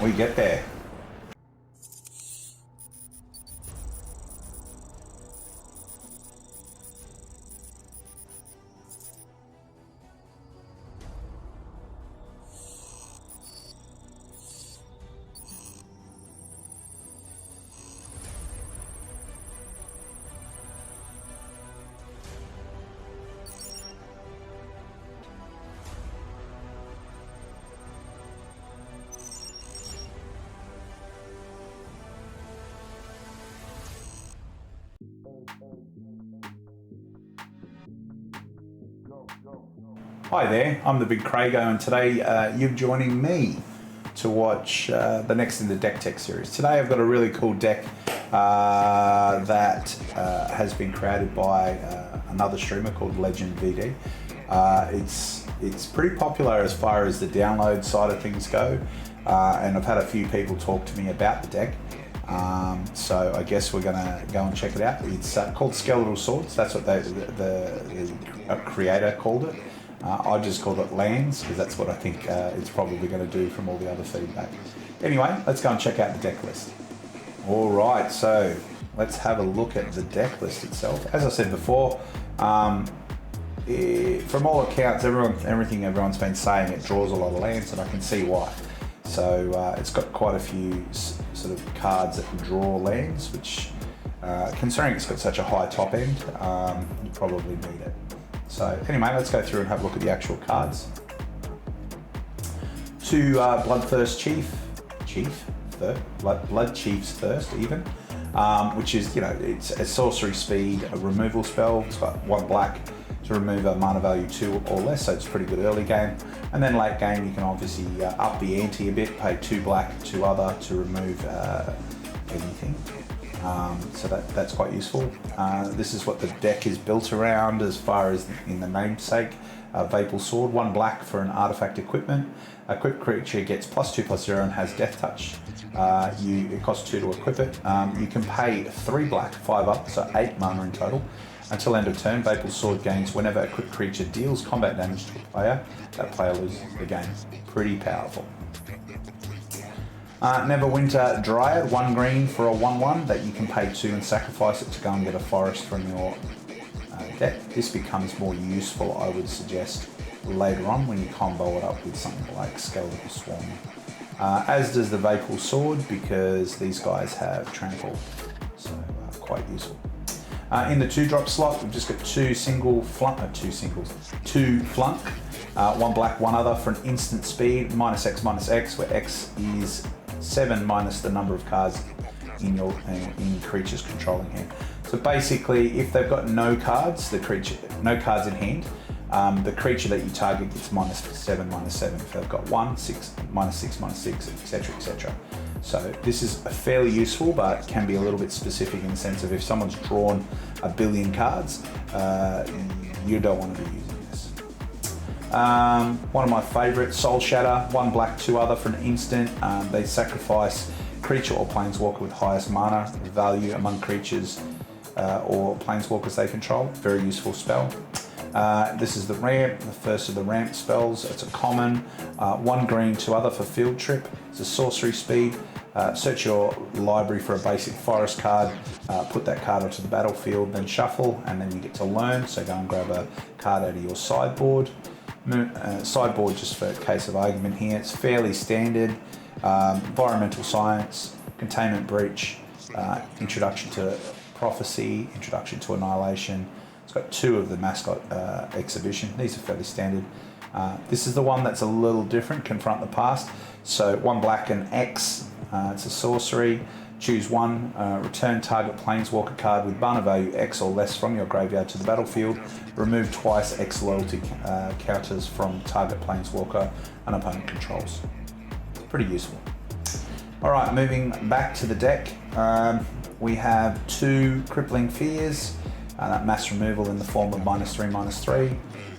we get there. Hi there, I'm the BigCraigO, and today you're joining me to watch the next in the deck tech series. Today I've got a really cool deck that has been created by another streamer called Legend VD. It's pretty popular as far as the download side of things go, and I've had a few people talk to me about the deck. So I guess we're gonna go and check it out. It's called Skeletal Swords. That's what the creator called it. I just called it lands because that's what I think it's probably going to do from all the other feedback. Anyway, let's go and check out the deck list. All right, so let's have a look at the deck list itself. As I said before, from all accounts, everything everyone's been saying, it draws a lot of lands, and I can see why. So it's got quite a few sort of cards that can draw lands, which, considering it's got such a high top end, you probably need it. So anyway, let's go through and have a look at the actual cards. Two Bloodthirst Blood Chief's Thirst even, which is, it's a sorcery speed, a removal spell. It's got 1 black to remove a mana value 2 or less, so it's pretty good early game. And then late game, you can obviously up the ante a bit, pay 2 black, 2 other to remove anything. So that's quite useful. This is what the deck is built around as far as in the namesake. Vorpal Sword, 1 black for an artifact equipment. A quick creature gets +2/+0 and has Death Touch. It costs 2 to equip it. You can pay 3 black, 5 up, so 8 mana in total. Until end of turn, Vorpal Sword gains whenever a quick creature deals combat damage to a player, that player loses the game. Pretty powerful. Neverwinter Dryad, 1 green for a 1/1 that you can pay 2 and sacrifice it to go and get a forest from your deck. This becomes more useful, I would suggest, later on when you combo it up with something like Skeletal Swarm. As does the Vorpal Sword, because these guys have trample, so quite useful. In the 2-drop slot, we've just got 2 flunk, 1 black, 1 other for an instant speed, -X/-X, where X is 7 minus the number of cards in your creature's controlling hand. So basically, if they've got no cards in hand, the creature that you target gets -7/-7. If they've got 1, 6, -6/-6, etc., etc. So this is fairly useful, but can be a little bit specific in the sense of if someone's drawn 1 billion cards, you don't want to be using this. One of my favourites, Soul Shatter, 1 black, 2 other for an instant. They sacrifice creature or planeswalker with highest mana value among creatures or planeswalkers they control. Very useful spell. This is the ramp, the first of the ramp spells. It's a common, 1 green, 2 other for Field Trip. It's a sorcery speed. Search your library for a basic forest card, put that card onto the battlefield, then shuffle, and then you get to learn. So go and grab a card out of your sideboard. Sideboard, just for case of argument here, it's fairly standard. Environmental Science, Containment Breach, Introduction to Prophecy, Introduction to Annihilation. It's got 2 of the Mascot Exhibition. These are fairly standard. This is the one that's a little different, Confront the Past. So 1 black and X, it's a sorcery. Choose 1, return target planeswalker card with mana value X or less from your graveyard to the battlefield. Remove twice X loyalty counters from target planeswalker an opponent controls. Pretty useful. Alright, moving back to the deck. We have 2 Crippling Fears, that mass removal in the form of -3/-3.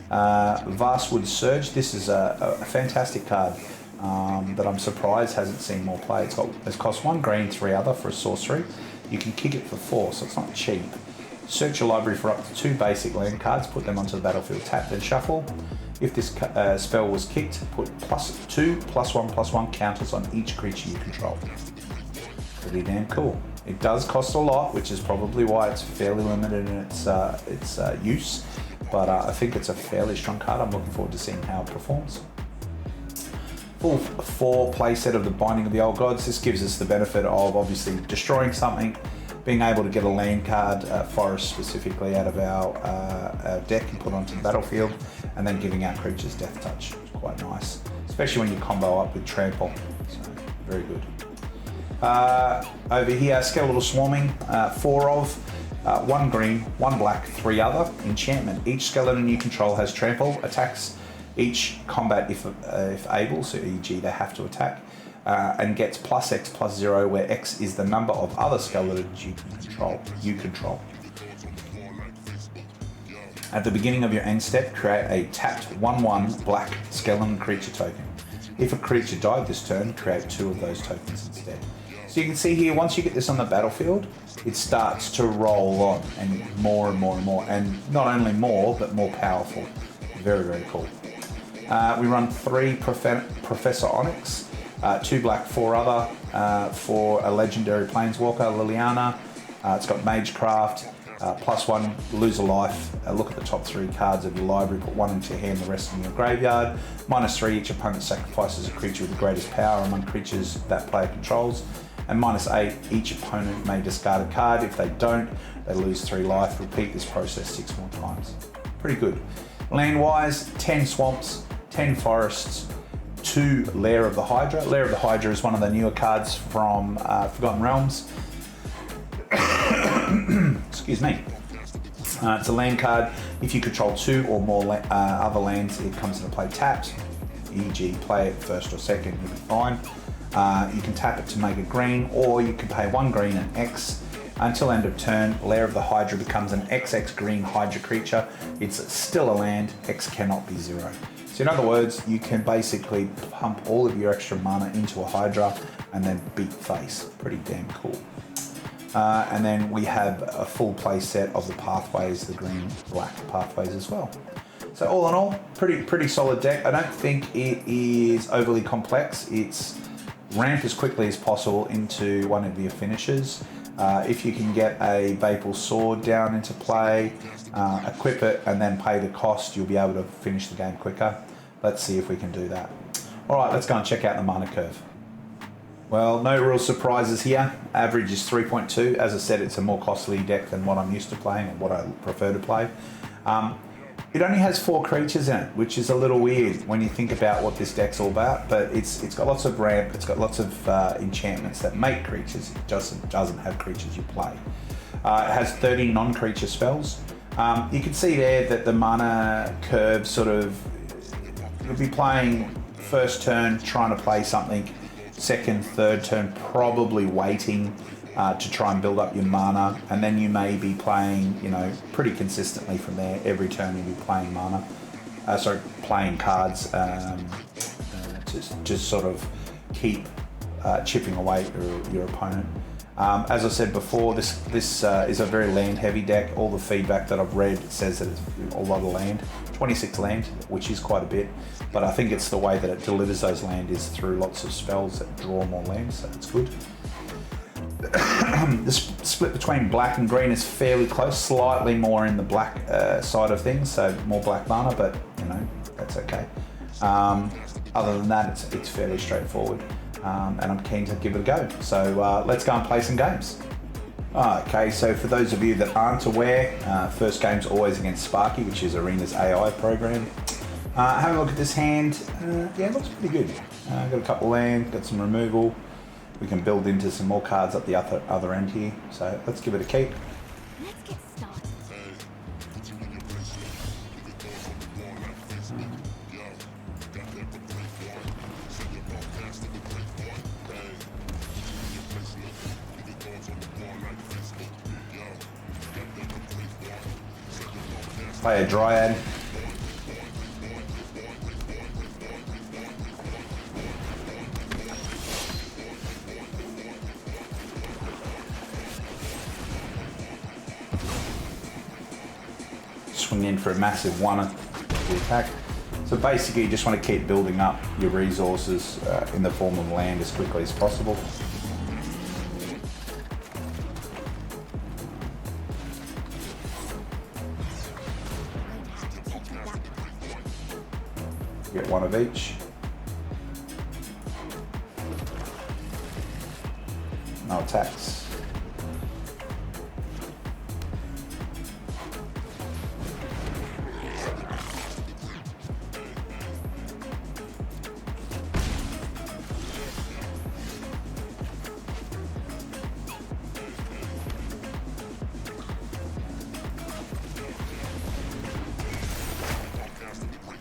Vastwood Surge, this is a fantastic card that I'm surprised hasn't seen more play. It's cost 1 green, 3 other for a sorcery. You can kick it for 4, so it's not cheap. Search your library for up to 2 basic land cards, put them onto the battlefield, tap, then shuffle. If this spell was kicked, put +2, +1/+1 counters on each creature you control. Pretty damn cool. It does cost a lot, which is probably why it's fairly limited in its use, but I think it's a fairly strong card. I'm looking forward to seeing how it performs. Full 4 playset of the Binding of the Old Gods. This gives us the benefit of obviously destroying something, being able to get a land card, forest specifically, out of our deck and put onto the battlefield, and then giving our creatures Death Touch. It's quite nice, especially when you combo up with Trample. So very good. Over here, Skeletal Swarming, 4 of, 1 green, 1 black, 3 other. Enchantment. Each skeleton you control has Trample, attacks each combat if able, so e.g. they have to attack, and gets +X/+0, where X is the number of other skeletons you control. At the beginning of your end step, create a tapped 1/1 black skeleton creature token. If a creature died this turn, create 2 of those tokens instead. So you can see here, once you get this on the battlefield, it starts to roll on, and more and more and more, and not only more, but more powerful. Very, very cool. We run 3 Professor Onyx, 2 black, 4 other, for a legendary Planeswalker, Liliana. It's got Magecraft, +1, lose a life. Look at the top 3 cards of your library, put 1 into your hand, the rest in your graveyard. -3, each opponent sacrifices a creature with the greatest power among creatures that player controls. And -8, each opponent may discard a card. If they don't, they lose 3 life. Repeat this process 6 more times. Pretty good. Land-wise, 10 swamps, 10 forests, 2 Lair of the Hydra. Lair of the Hydra is one of the newer cards from Forgotten Realms. Excuse me. It's a land card. If you control 2 or more other lands, it comes into play tapped. E.g. play it first or second, you'll be fine. You can tap it to make it green, or you can pay 1 green and X. Until end of turn, Lair of the Hydra becomes an XX green Hydra creature. It's still a land, X cannot be 0. So in other words, you can basically pump all of your extra mana into a Hydra and then beat face. Pretty damn cool. And then we have a full play set of the pathways, the green-black pathways as well. So all in all, pretty solid deck. I don't think it is overly complex. It's ramp as quickly as possible into one of your finishes. If you can get a Vapor Sword down into play, equip it, and then pay the cost, you'll be able to finish the game quicker. Let's see if we can do that. All right, let's go and check out the mana curve. Well, no real surprises here. Average is 3.2. As I said, it's a more costly deck than what I'm used to playing and what I prefer to play. It only has 4 creatures in it, which is a little weird when you think about what this deck's all about, but it's got lots of ramp, it's got lots of enchantments that make creatures. It just doesn't have creatures you play. It has 30 non-creature spells. You can see there that the mana curve sort of, you'll be playing first turn trying to play something, second, third turn probably waiting to try and build up your mana, and then you may be playing, pretty consistently from there. Every turn you'll be playing playing cards to just sort of keep chipping away at your opponent. As I said before, this is a very land-heavy deck. All the feedback that I've read says that it's a lot of land, 26 land, which is quite a bit, but I think it's the way that it delivers those land is through lots of spells that draw more land, so that's good. The split between black and green is fairly close, slightly more in the black side of things, so more black mana, but that's okay. Other than that, it's fairly straightforward, and I'm keen to give it a go. So let's go and play some games. Okay, so for those of you that aren't aware, first game's always against Sparky, which is Arena's AI program. Have a look at this hand. Yeah, it looks pretty good. Got a couple land, got some removal. We can build into some more cards up the other end here. So let's give it a keep. Let's get started. Play a Dryad. Swing in for a massive 1 to attack. So basically you just want to keep building up your resources in the form of land as quickly as possible. Get one of each. No attacks.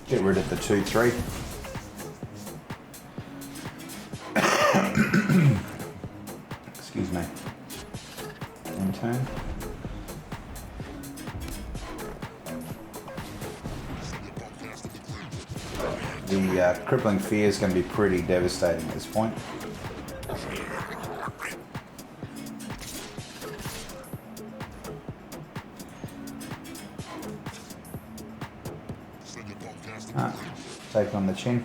Get rid of the 2-3. Excuse me. End turn. The crippling fear is going to be pretty devastating at this point. Take on the chin.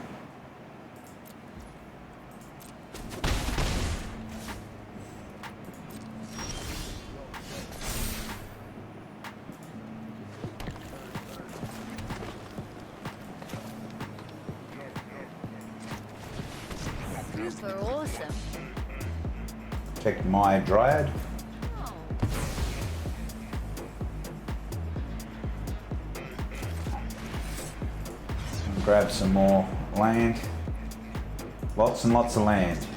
Super awesome. Check my dryad. Grab some more land. Lots and lots of land.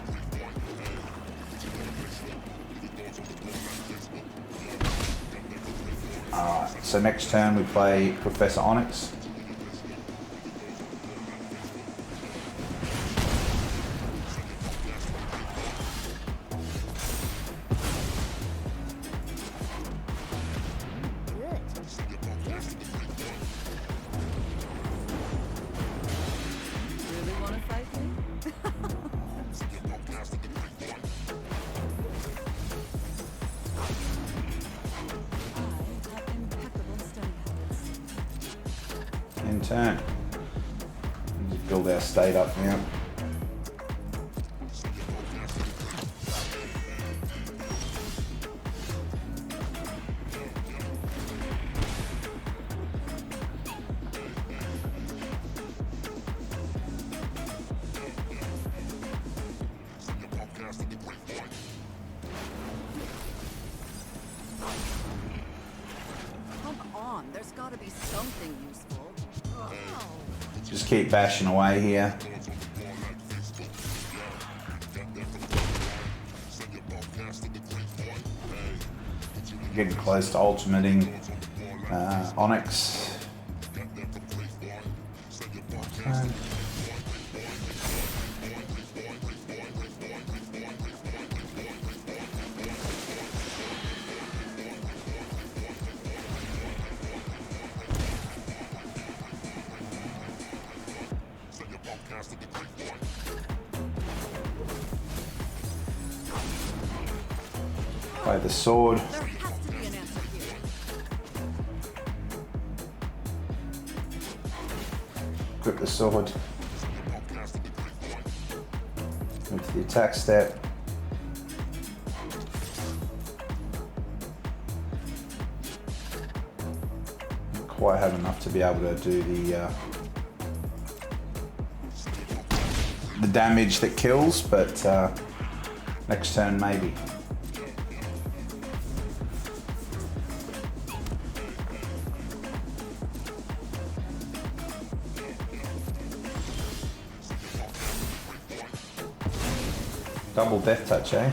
Alright, so next turn we play Professor Onyx. In turn. Just build our state up now. Come on, there's got to be something useful. Just keep bashing away here. Getting close to ultimating Onyx. Play the sword. There has to be an answer here. Grip the sword. Move to the attack step. Not quite have enough to be able to do the damage that kills, but next turn maybe. Double death touch, eh?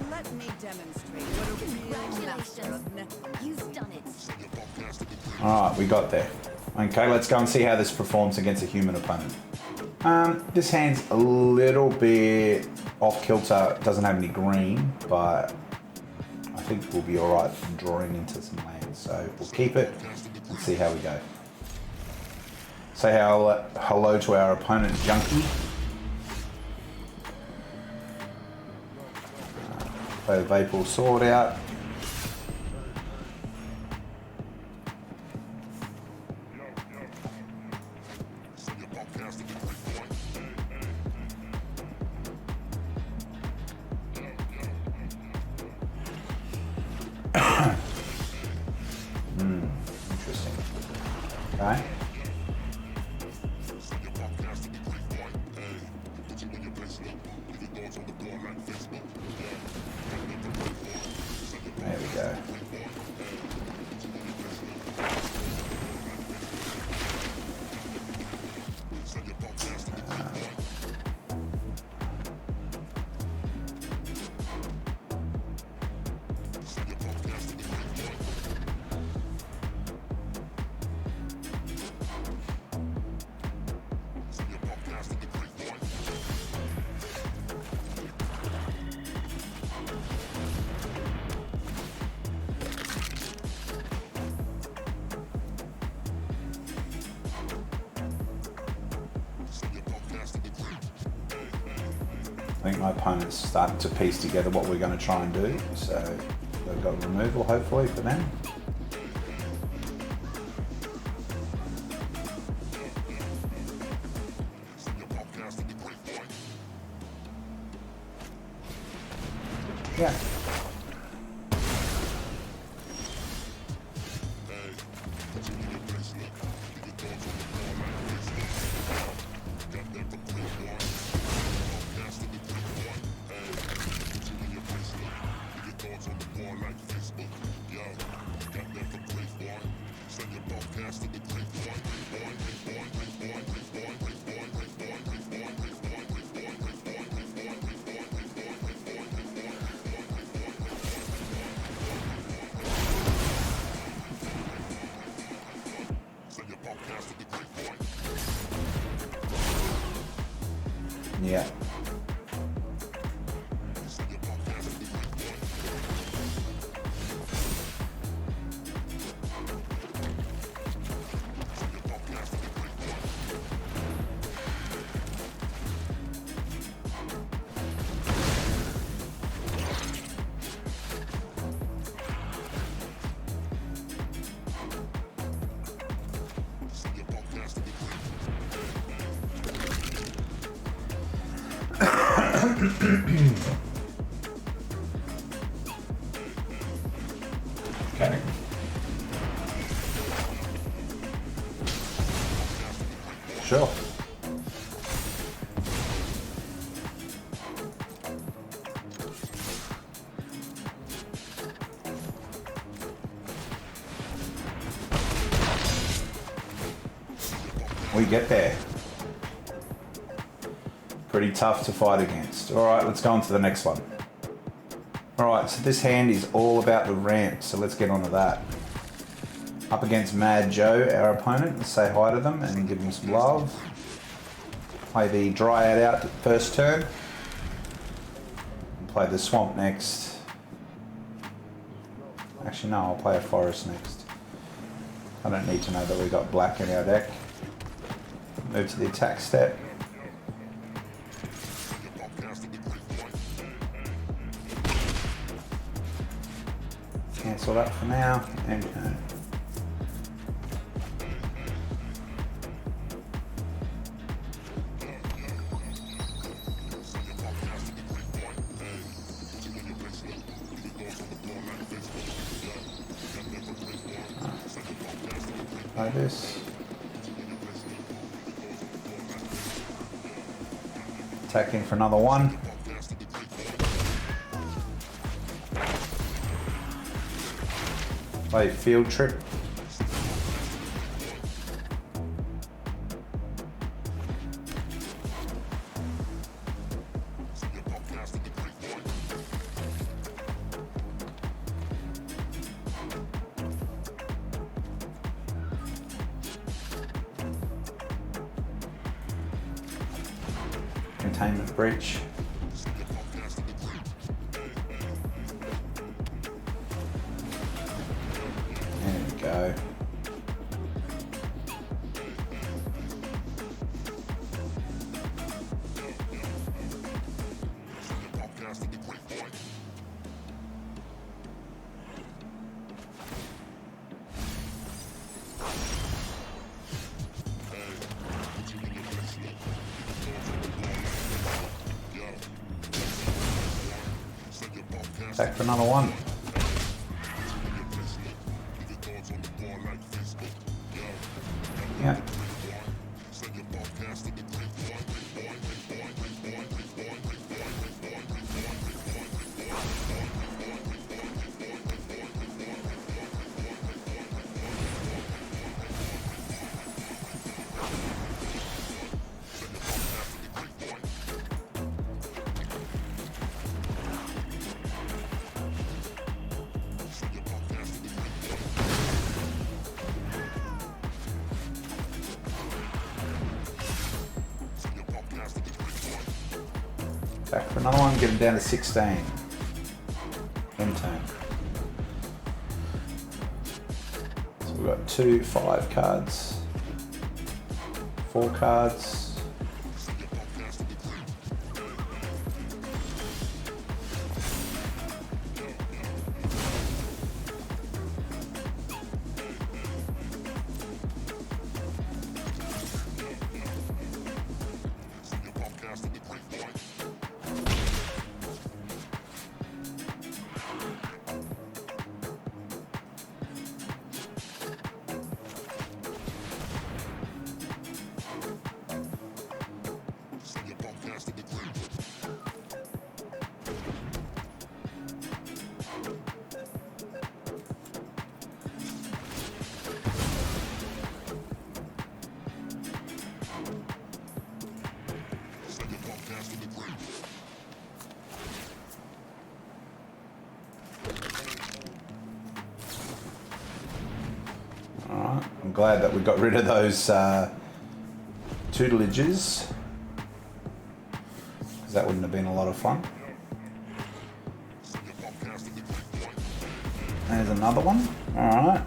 Let me demonstrate what a real master of network. You've done it. Alright, we got there. Okay, let's go and see how this performs against a human opponent. This hand's a little bit off kilter, doesn't have any green, but I think we'll be alright from drawing into some land. So we'll keep it and see how we go. Say hello to our opponent, Junkie. Play the Vorpal sword out. go. I think my opponent's starting to piece together what we're going to try and do, so they've got removal hopefully for them. Yeah. Yeah. Okay. Sure. We get there. Pretty tough to fight against. Alright, let's go on to the next one. Alright, so this hand is all about the ramp, so let's get on to that. Up against Mad Joe, our opponent. Let's say hi to them and give them some love. Play the Dryad out first turn. And play the Swamp next. Actually, no, I'll play a Forest next. I don't need to know that we got black in our deck. Move to the attack step. Cancel that for now, and like this. Attacking for another one. Play Field Trip. Containment Breach. There we go. Attack for another one. Yeah. Back for another one, get him down to 16. End turn. So we've got 2 5 cards, 4 cards. Alright, I'm glad that we got rid of those tutelages, because that wouldn't have been a lot of fun. There's another one. Alright.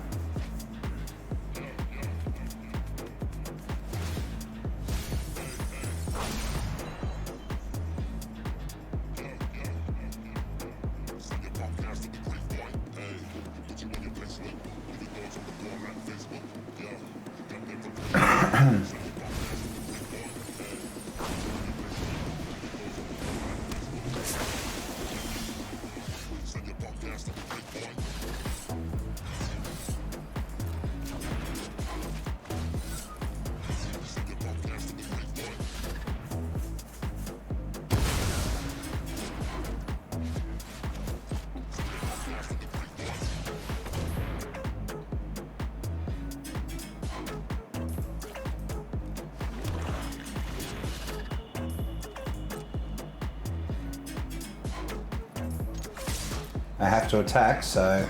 I have to attack, so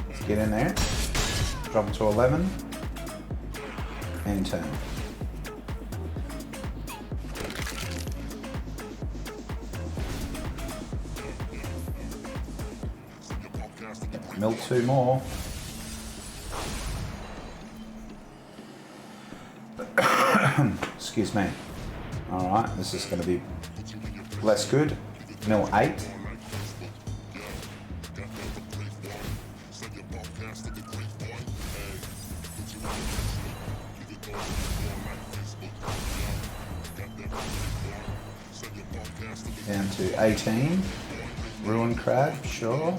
let's get in there. Drop it to 11. End turn. Mill 2 more. Excuse me. Alright, this is going to be less good. Mill 8. Down to 18. Ruin crab, sure.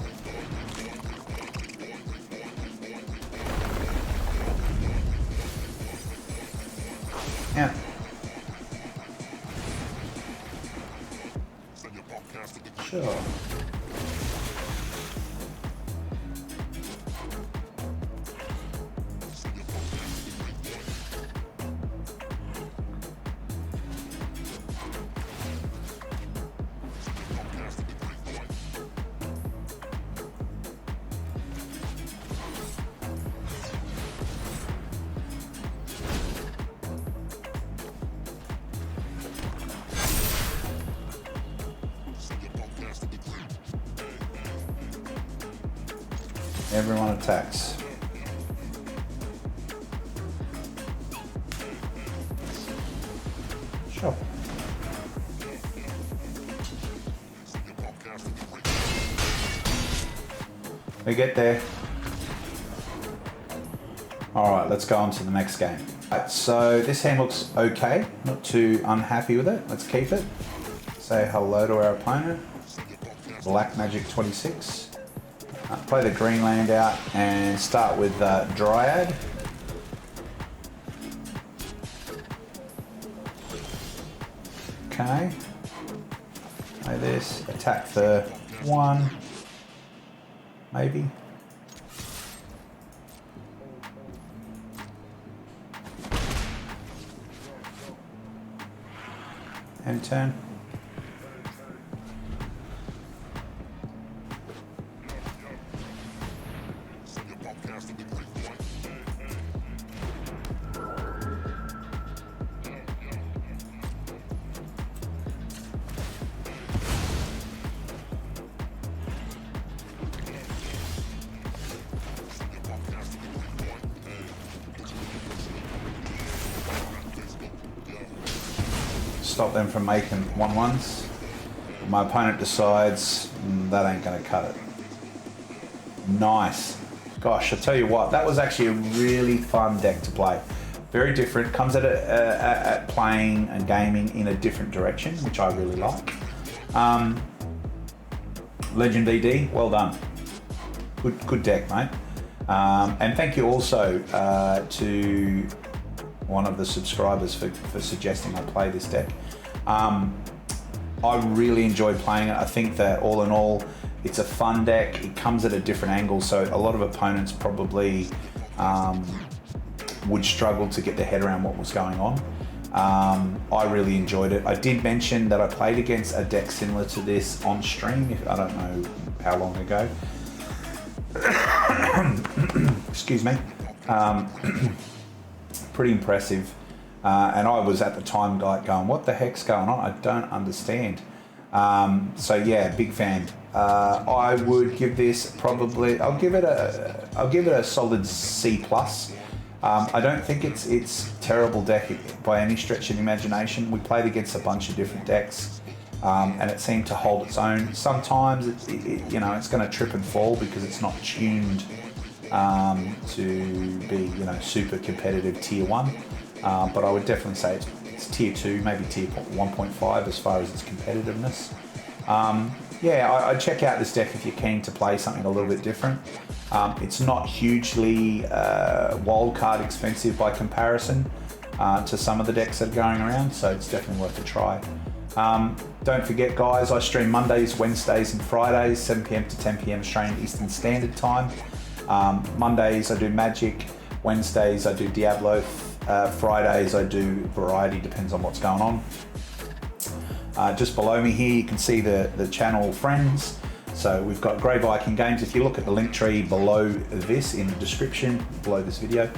Yeah. Sure. Everyone attacks. Sure. We get there. Alright, let's go on to the next game. Right, so this hand looks okay. Not too unhappy with it. Let's keep it. Say hello to our opponent. Black Magic 26. Play the green land out and start with Dryad. Okay. Play this. Attack for 1. Maybe. End turn. stop them from making 1/1s. My opponent decides that ain't going to cut it. Nice. Gosh, I tell you what, that was actually a really fun deck to play. Very different. Comes at playing and gaming in a different direction, which I really like. Legend VD, well done. Good deck, mate. And thank you also to one of the subscribers for suggesting I play this deck. I really enjoyed playing it. I think that all in all, it's a fun deck. It comes at a different angle, so a lot of opponents probably would struggle to get their head around what was going on. I really enjoyed it. I did mention that I played against a deck similar to this on stream, I don't know how long ago. Excuse me. Pretty impressive. And I was at the time going, what the heck's going on? I don't understand. So yeah, big fan. I would give this probably, I'll give it a solid C+. I don't think it's terrible deck by any stretch of the imagination. We played against a bunch of different decks, and it seemed to hold its own. Sometimes you know, it's going to trip and fall because it's not tuned to be, you know, super competitive tier 1. But I would definitely say it's tier 2, maybe tier 1.5 as far as its competitiveness. Yeah, I'd check out this deck if you're keen to play something a little bit different. It's not hugely wildcard expensive by comparison to some of the decks that are going around, so it's definitely worth a try. Don't forget, guys, I stream Mondays, Wednesdays and Fridays, 7 PM to 10 PM Australian Eastern Standard Time. Mondays I do Magic, Wednesdays I do Diablo, Fridays I do Variety, depends on what's going on. Just below me here you can see the channel friends. So we've got Grey Viking Games. If you look at the link tree below this in the description, below this video,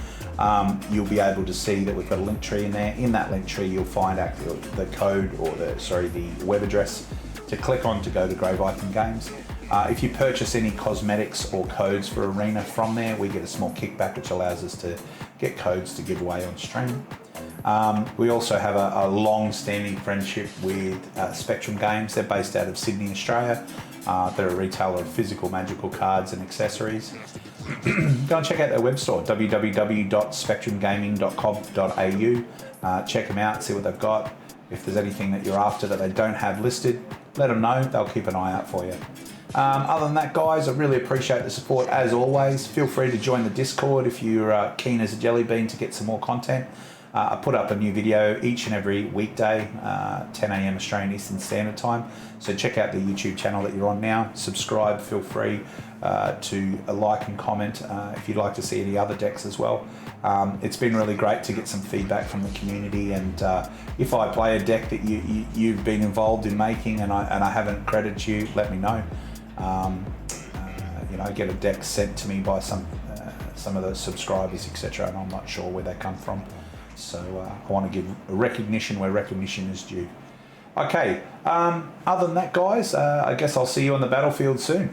you'll be able to see that we've got a link tree in there. In that link tree you'll find out the code, or the web address to click on to go to Grey Viking Games. If you purchase any cosmetics or codes for Arena from there, we get a small kickback which allows us to get codes to give away on stream. We also have a long-standing friendship with Spectrum Games. They're based out of Sydney, Australia. They're a retailer of physical magical cards and accessories. Go and check out their web store, www.spectrumgaming.com.au. Check them out, see what they've got. If there's anything that you're after that they don't have listed, let them know. They'll keep an eye out for you. Other than that, guys, I really appreciate the support as always. Feel free to join the Discord if you're keen as a jelly bean to get some more content. I put up a new video each and every weekday, 10 AM Australian Eastern Standard Time. So check out the YouTube channel that you're on now. Subscribe, feel free to like and comment if you'd like to see any other decks as well. It's been really great to get some feedback from the community, and if I play a deck that you've been involved in making and I haven't credited you, let me know. You know, I get a deck sent to me by some of the subscribers, etc., and I'm not sure where they come from. So I want to give recognition where recognition is due. Okay, other than that, guys, I guess I'll see you on the battlefield soon.